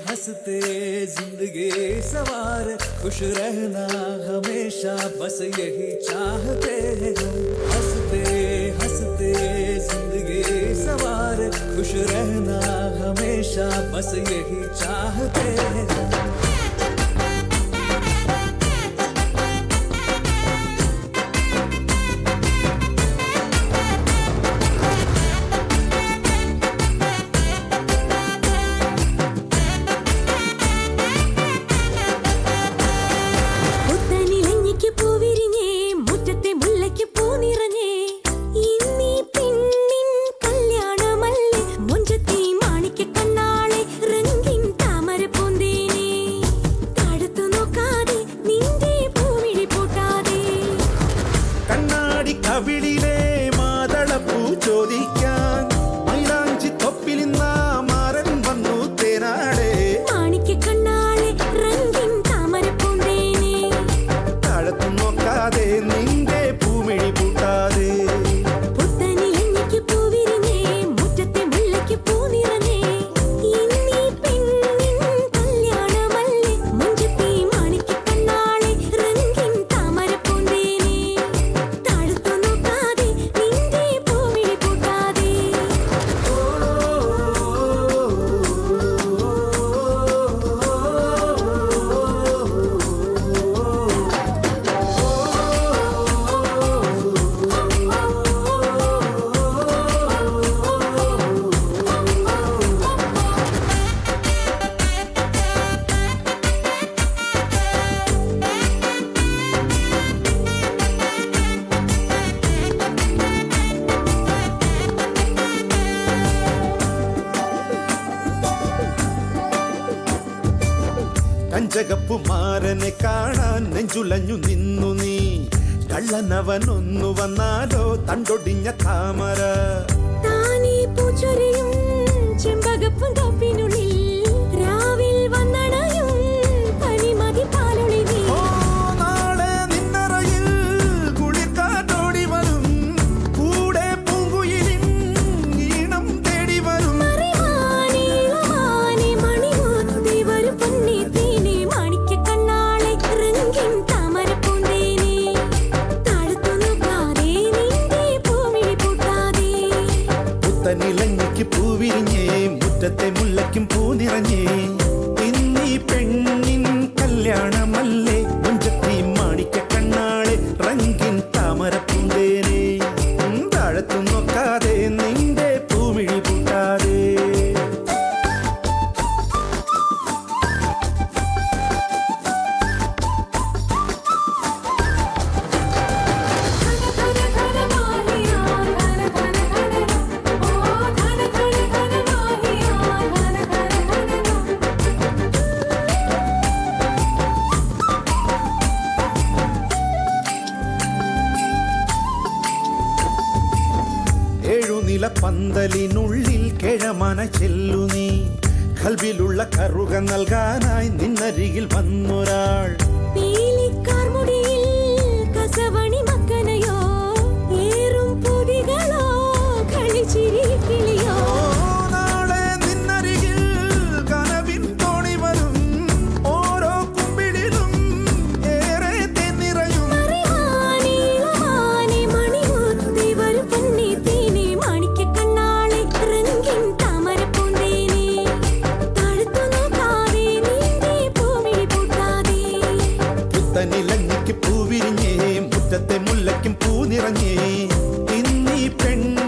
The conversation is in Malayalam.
हंसते जिंदगी सवार, खुश रहना हमेशा बस यही चाहते हैं हम। हंसते हंसते जिंदगी सवार, खुश रहना हमेशा बस यही चाहते हैं हम। കവിളിലെ മാതളപ്പൂ ചോദിക്കാൻ മൈലാഞ്ചി തൊപ്പിൽ നിന്നാ മാരൻ വന്നു തേനാടെ. മാണിക്യ കണ്ണാളെ രംഗിൻ താമരപ്പൂന്തേനെ, താഴത്തു നോക്കാതെ നിന്റെ പൂമിഴി പൂട്ടാതെ. പുത്തനിലഞ്ഞിക്ക് പൂവിരിഞ്ഞേ മുറ്റത്തെ മുല്ലയ്ക്ക് പൂ നിറഞ്ഞേ, ഇന്നീ പെണ്ണിൻ കല്യാണമല്ലേ മുഞ്ചത്തി മാണിക്യ കണ്ണാളെ രംഗിൻ താമരപ്പൂന്തേനെ, താഴത്തു നോക്കാതെ നിന്റെ പൂമിഴി പൂട്ടാതെ. കഞ്ചകപ്പുമാരനെ കാണാൻ നെഞ്ചുലഞ്ഞു നിന്നു നീ. കള്ളനവനൊന്നു വന്നാലോ തണ്ടൊടിഞ്ഞ താമര. താനീ പൂച്ചൊരിയും ചെമ്പകപ്പും തൊപ്പിനുള്ളിൽ രാവിൽ വന്നണയും പനിമതി പാലൊളി നീ. ഓ നാളെ നിന്നറയിൽ കുളിർക്കാറ്റോടി വരും, കൂടെ പൂങ്കുയിലിൻ ഈണം തേടി വരും. മറിവാനെ ഇളവാനെ മണിമുത്തേ വരും പൊന്നേ തേനെ, മാണിക്യ കണ്ണാളെ രംഗിൻ താമരപ്പൂന്തേനെ, താഴത്തു നോക്കാതെ നിന്റെ പൂമിഴി പൂട്ടാതെ. പുത്തനിലഞ്ഞിക്ക് പൂവിരിഞ്ഞേ മുറ്റത്തെ മുല്ലയ്ക്കും പൂ നിറഞ്ഞേ, ഇന്നീ പെണ്ണിൻ കല്യാണമല്ലേ മുഞ്ചത്തി മാണിക്യ കണ്ണാളെ റംഗിൻ താമരപ്പൂന്തേനെ, താഴത്തു നോക്കാതെ നിന്റെ പൂമിഴി പൂട്ടാതെ. ധന ധന മാഹിയാ ധന ധന ധന, ഓ ധന ധന ധന മാഹിയാ ധന ധന ധന. ഏഴുനില പന്തലിനുള്ളിൽ കിഴമന ചെല്ലു നീ. കൽവിലുള്ള കറുക നൽകാനായി നിന്നരികിൽ വന്നൊരാൾ. പീലിക്കാർ മുടിയിൽ കസവണി മക്കനയോ, ഏറും പൊതികളോ കളിച്ചിരി കിളിയോ. നാളെ നിന്നരികിൽ കനവിൻ തോണി വരും, ഓരോ കുമ്പിടിലും ഏറെ തെന്നിറയും. മറിവാനെ ഇളവാനെ മണിമുത്തേ വരും പൊന്നേ തേനെ, മാണിക്യ കണ്ണാളെ രംഗിൻ താമരപ്പൂന്തേനെ, താഴത്തു നോക്കാതെ നിന്റെ പൂമിഴി പൂട്ടാതെ. പുത്തനിലഞ്ഞിക്ക് പൂവിരിഞ്ഞേ മുറ്റത്തെ മുല്ലയ്ക്കും പൂ നിറഞ്ഞേ, ഇന്നീ പെണ്ണ്